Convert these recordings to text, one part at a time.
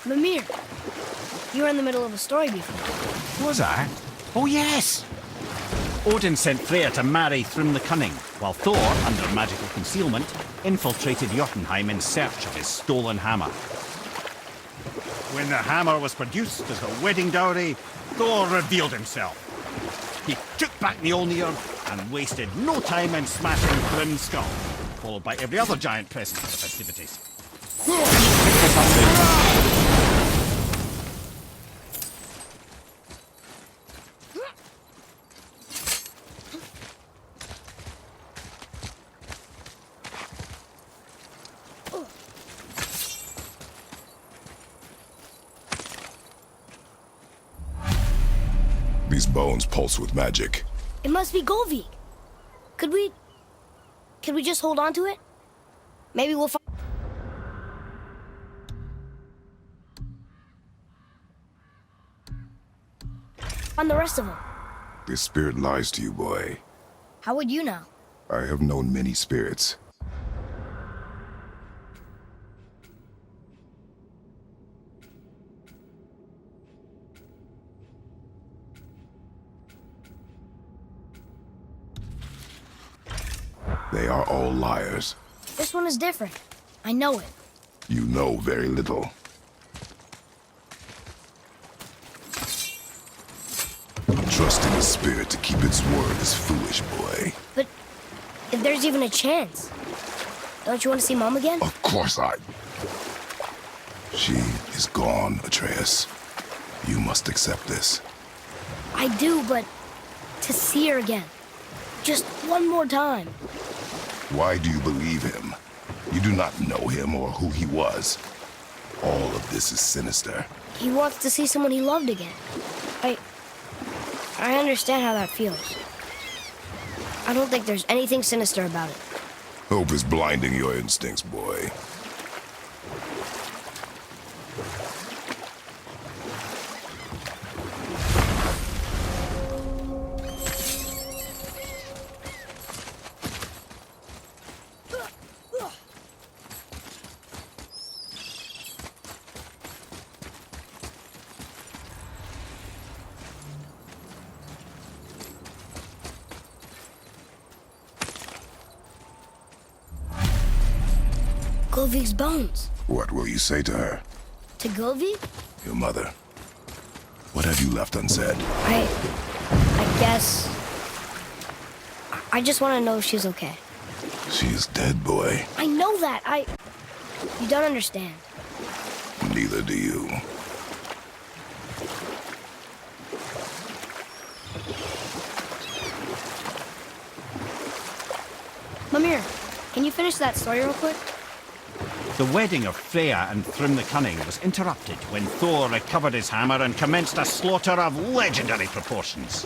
Mimir, you were in the middle of a story before. Was I? Oh, yes! Odin sent Freya to marry Thrym the Cunning, while Thor, under magical concealment, infiltrated Jotunheim in search of his stolen hammer. When the hammer was produced as a wedding dowry, Thor revealed himself. He took back Mjolnir and wasted no time in smashing Thrym's skull, followed by every other giant present for the festivities. These bones pulse with magic. It must be Golvik. Could we just hold on to it? Maybe we'll find the rest of them. This spirit lies to you, boy. How would you know? I have known many spirits. They are all liars. This one is different. I know it. You know very little. Trusting a spirit to keep its word is foolish, boy. But if there's even a chance, don't you want to see Mom again? Of course I... She is gone, Atreus. You must accept this. I do, but to see her again. Just one more time. Why do you believe him? You do not know him or who he was. All of this is sinister. He wants to see someone he loved again. I understand how that feels. I don't think there's anything sinister about it. Hope is blinding your instincts, boy. Golvik's bones. What will you say to her? To Golvik? Your mother. What have you left unsaid? I guess... I just want to know if she's okay. She is dead, boy. I know that. You don't understand. Neither do you. Mimir, can you finish that story real quick? The wedding of Freya and Thrym the Cunning was interrupted when Thor recovered his hammer and commenced a slaughter of legendary proportions.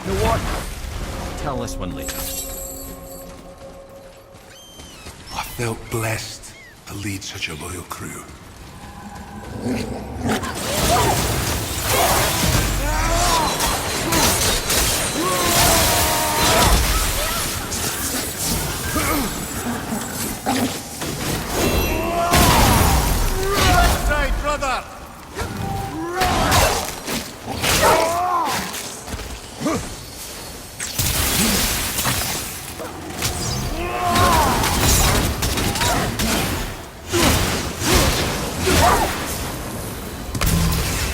You know what? I'll tell this one later. I felt blessed to lead such a loyal crew. Right, brother!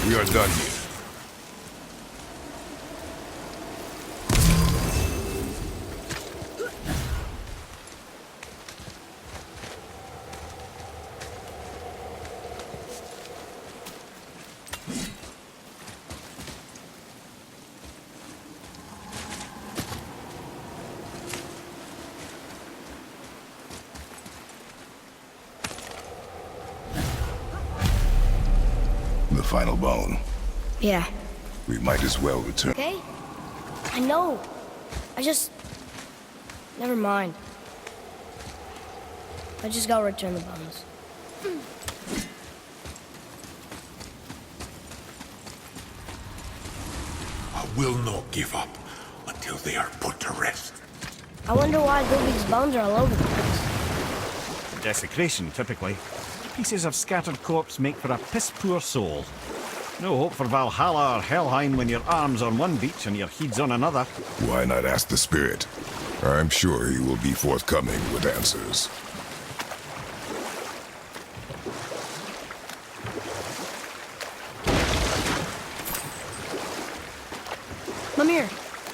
We are done here. The final bone. Yeah. We might as well return. Okay? I know. Never mind. I just gotta return the bones. I will not give up until they are put to rest. I wonder why Golvik's bones are all over the place. Desecration, typically. pieces of scattered corpse make for a piss-poor soul. No hope for Valhalla or Helheim when your arm's on one beach and your head's on another. Why not ask the spirit? I'm sure he will be forthcoming with answers. Mimir,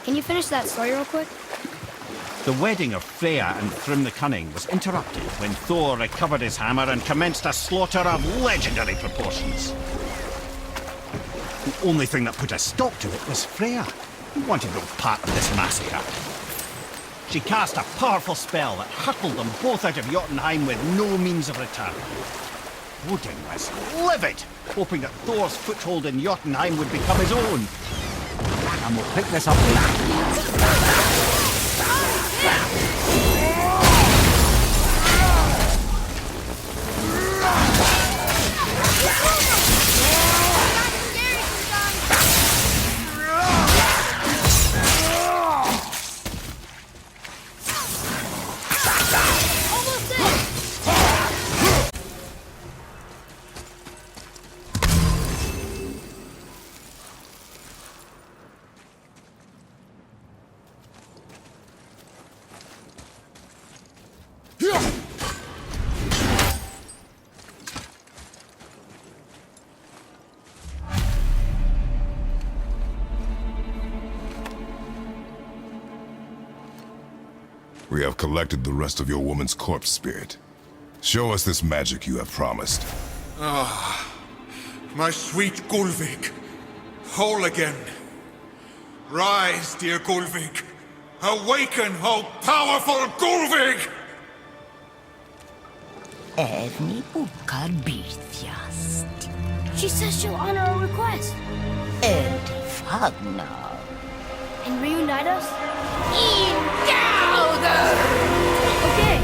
can you finish that story real quick? The wedding of Freya and Thrym the Cunning was interrupted when Thor recovered his hammer and commenced a slaughter of legendary proportions. The only thing that put a stop to it was Freya, who wanted no part of this massacre. She cast a powerful spell that hurtled them both out of Jotunheim with no means of return. Odin was livid, hoping that Thor's foothold in Jotunheim would become his own. And we'll pick this up later. We have collected the rest of your woman's corpse, spirit. Show us this magic you have promised. My sweet Gulvik, whole again. Rise, dear Gulvik. Awaken, O powerful Gulvik! Erni bukar bitjast. She says she'll honor our request Erdi fagnar. and reunite us. Ingauder! Okay.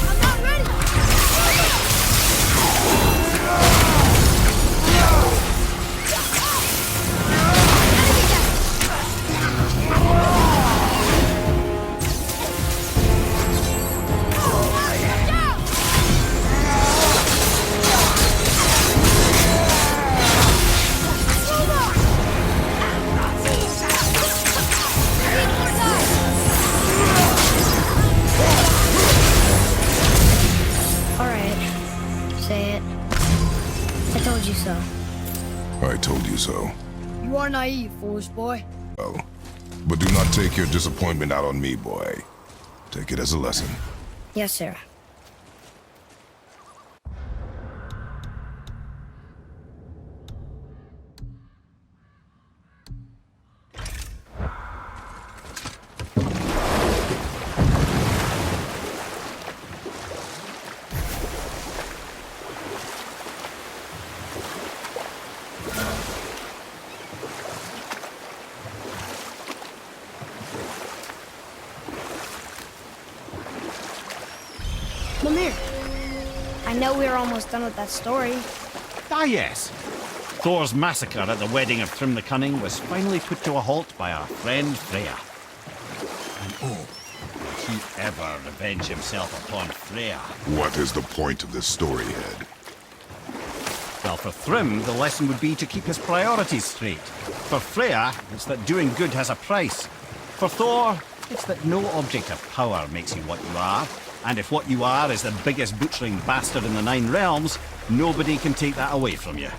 I'm not ready. All right. Say it. I told you so. I told you so. You are naive, foolish boy. Oh. But do not take your disappointment out on me, boy. Take it as a lesson. Yes, sir. Mimir, I know we're almost done with that story. Ah, yes. Thor's massacre at the wedding of Thrym the Cunning was finally put to a halt by our friend Freya. And oh, will he ever revenge himself upon Freya? What is the point of this story, Head? Well, for Thrym, the lesson would be to keep his priorities straight. For Freya, it's that doing good has a price. For Thor, it's that no object of power makes you what you are. And if what you are is the biggest butchering bastard in the Nine Realms, nobody can take that away from you.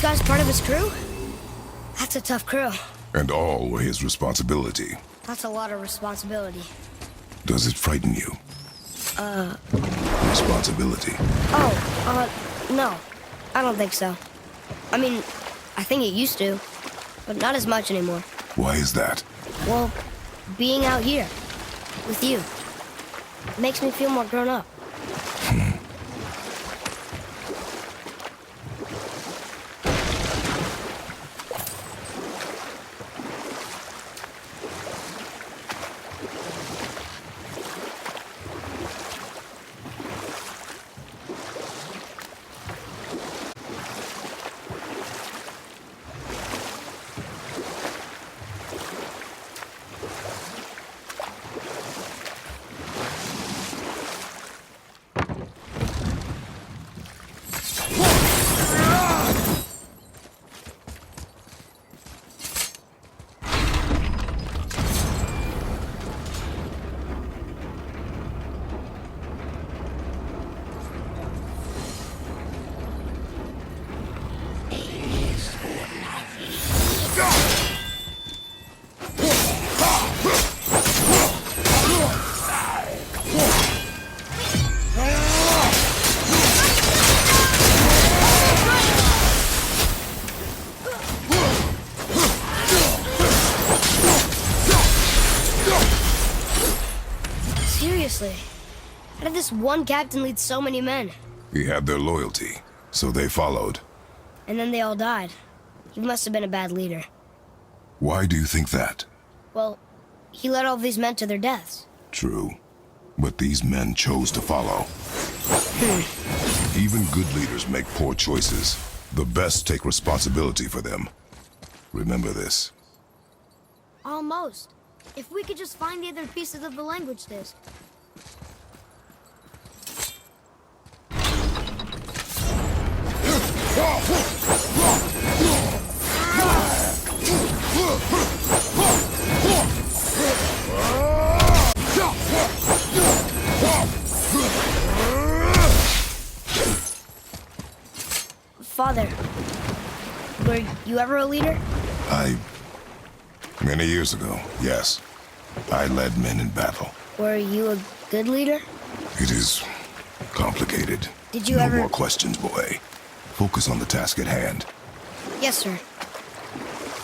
guys part of his crew? That's a tough crew. And all were his responsibility. That's a lot of responsibility. Does it frighten you? Responsibility. No. I don't think so. I mean, I think it used to, but not as much anymore. Why is that? Well, being out here with you makes me feel more grown up. Seriously, how did this one captain lead so many men? He had their loyalty, so they followed. And then they all died. He must have been a bad leader. Why do you think that? Well, he led all these men to their deaths. True. But these men chose to follow. Even good leaders make poor choices. The best take responsibility for them. Remember this. Almost. If we could just find the other pieces of the language disc. Father, were you ever a leader? Many years ago, yes. I led men in battle. Were you a good leader? It is complicated. Did you no ever... more questions, boy. Focus on the task at hand. Yes, sir.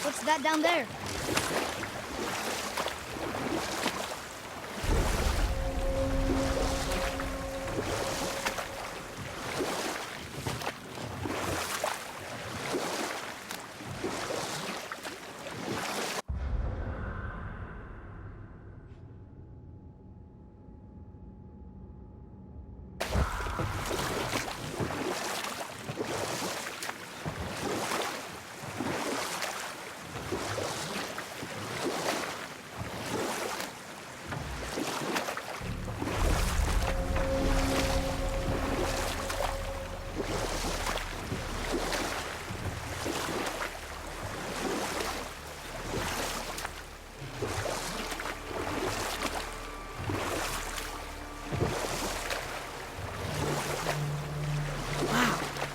What's that down there?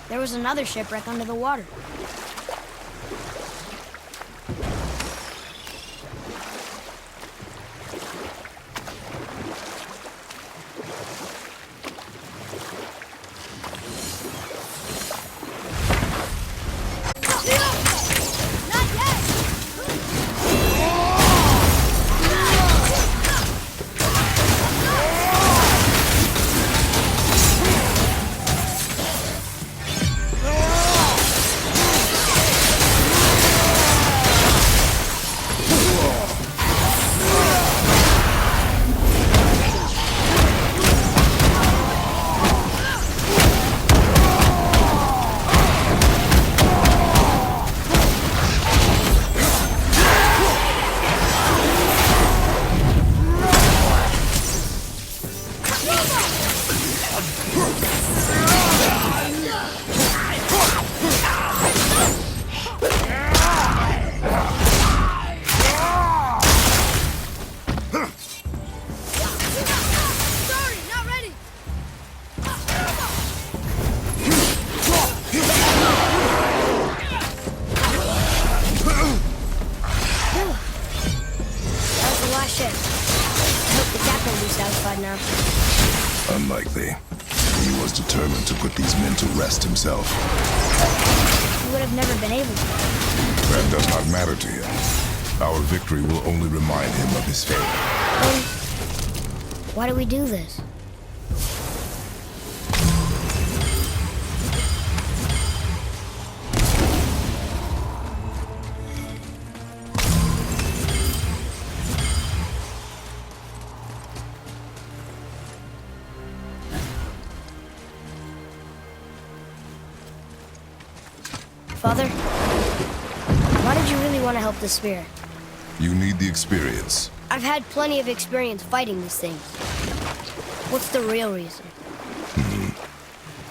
There was another shipwreck under the water. satisfied now. Unlikely. He was determined to put these men to rest himself. He would have never been able to. That does not matter to him. Our victory will only remind him of his fate. Then, why do we do this? Father, why did you really want to help the Spear? You need the experience. I've had plenty of experience fighting these things. What's the real reason?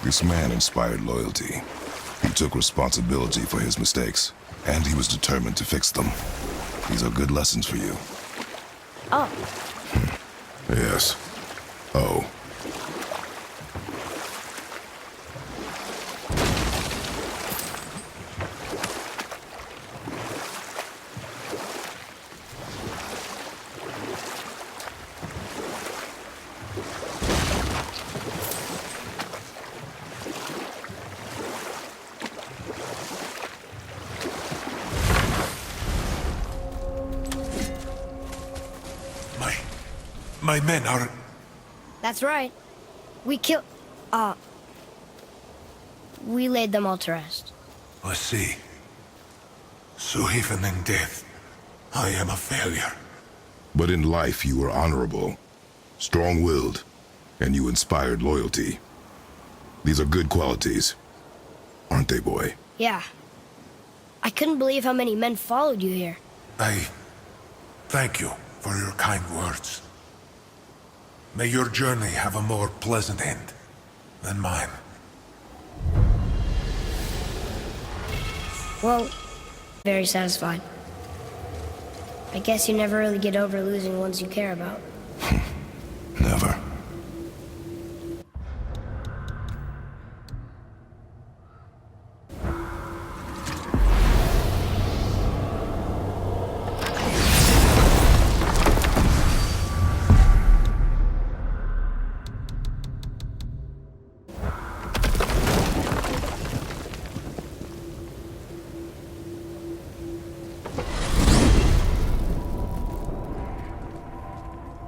This man inspired loyalty. He took responsibility for his mistakes, and he was determined to fix them. These are good lessons for you. Oh, Yes. Oh. My men are... that's right. We laid them all to rest. I see. So even in death, I am a failure. But in life you were honorable, strong-willed, and you inspired loyalty. These are good qualities, aren't they, boy? Yeah. I couldn't believe how many men followed you here. I thank you for your kind words. May your journey have a more pleasant end than mine. Well, very satisfied. I guess you never really get over losing ones you care about. Never.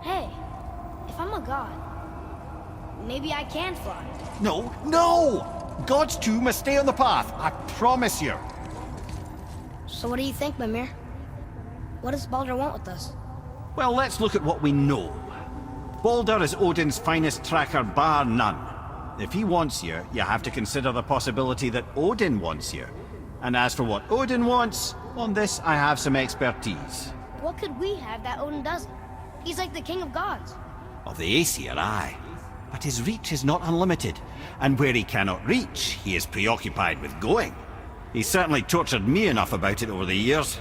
Hey, if I'm a god, maybe I can fly. No, no! Gods too must stay on the path, I promise you. So what do you think, Mimir? What does Baldur want with us? Well, let's look at what we know. Baldur is Odin's finest tracker bar none. If he wants you, you have to consider the possibility that Odin wants you. And as for what Odin wants, on this I have some expertise. What could we have that Odin doesn't? He's like the king of gods. Of the Aesir, aye. But his reach is not unlimited, and where he cannot reach, he is preoccupied with going. He's certainly tortured me enough about it over the years.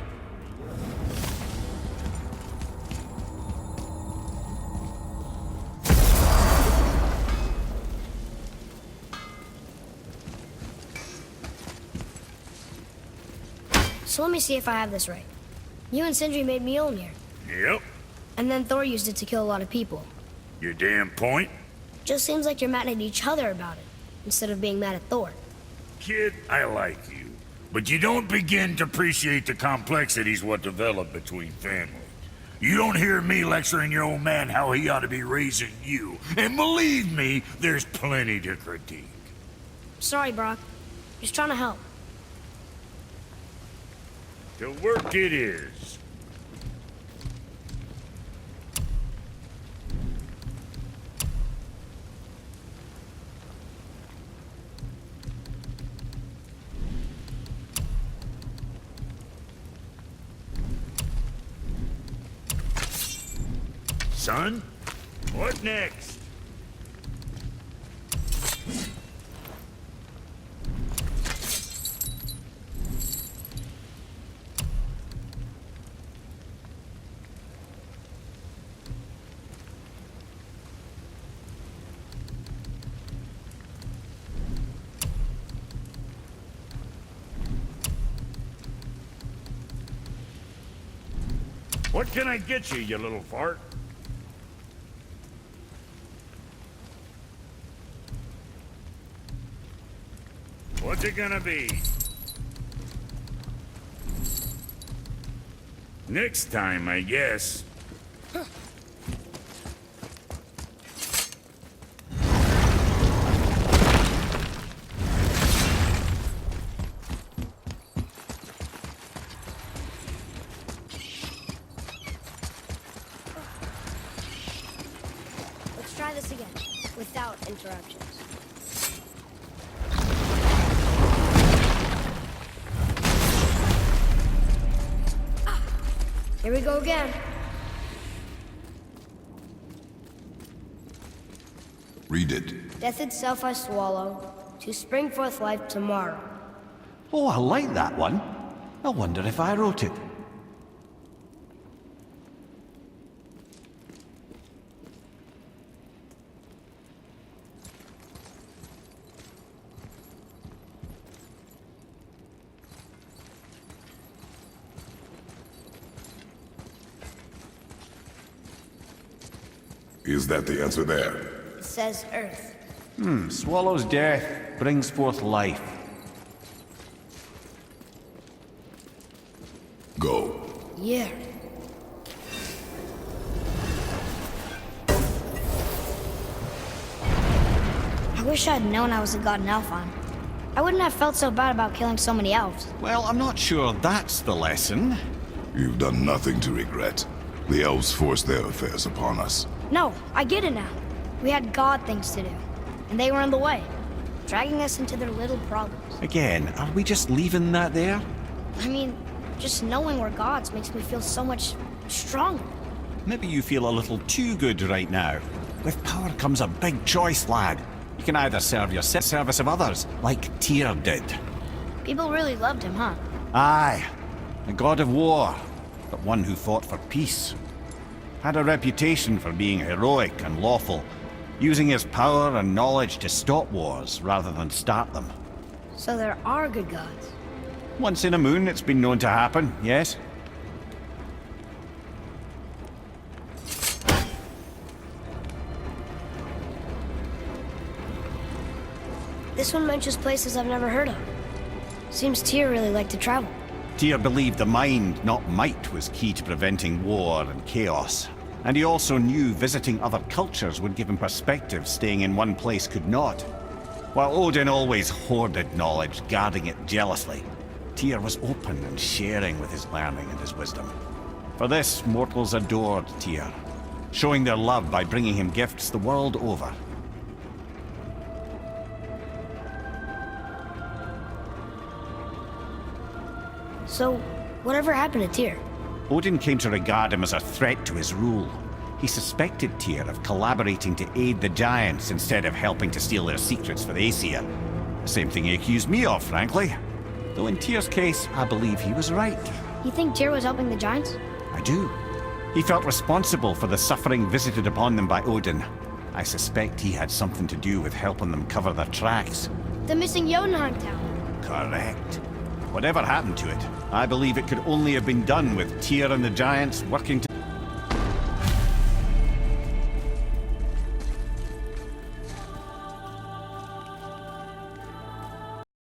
So let me see if I have this right. You and Sindri made Mjolnir, Yep, and then Thor used it to kill a lot of people. your damn point. Just seems like you're mad at each other about it, instead of being mad at Thor. Kid, I like you. But you don't begin to appreciate the complexities what develop between families. You don't hear me lecturing your old man how he ought to be raising you. And believe me, there's plenty to critique. Sorry, Brock. Just trying to help. To work it is. Son, what next? What can I get you, you little fart? What's it gonna be? Next time, I guess. Let's try this again, without interruptions. Here we go again. Read it. Death itself I swallow, to spring forth life tomorrow. Oh, I like that one. I wonder if I wrote it. Is that the answer there? It says Earth. Swallows death, brings forth life. Go. Yeah. I wish I'd known I was a god in Alphon. I wouldn't have felt so bad about killing so many elves. Well, I'm not sure that's the lesson. You've done nothing to regret. The elves forced their affairs upon us. No, I get it now. We had god things to do, and they were in the way, dragging us into their little problems. Again, are we just leaving that there? I mean, just knowing we're gods makes me feel so much stronger. Maybe you feel a little too good right now. With power comes a big choice, lad. You can either serve your service of others, like Tyr did. People really loved him, huh? Aye, a god of war, but one who fought for peace. Had a reputation for being heroic and lawful, using his power and knowledge to stop wars rather than start them. So there are good gods. Once in a moon, it's been known to happen, yes? This one mentions places I've never heard of. Seems Tyr really liked to travel. Tyr believed the mind, not might, was key to preventing war and chaos. And he also knew visiting other cultures would give him perspective staying in one place could not. While Odin always hoarded knowledge, guarding it jealously, Tyr was open and sharing with his learning and his wisdom. For this, mortals adored Tyr, showing their love by bringing him gifts the world over. So, whatever happened to Tyr? Odin came to regard him as a threat to his rule. He suspected Tyr of collaborating to aid the Giants instead of helping to steal their secrets for the Aesir. The same thing he accused me of, frankly. Though in Tyr's case, I believe he was right. You think Tyr was helping the Giants? I do. He felt responsible for the suffering visited upon them by Odin. I suspect he had something to do with helping them cover their tracks. The missing Jotunheim town. Correct. Whatever happened to it, I believe it could only have been done with Tyr and the Giants working to...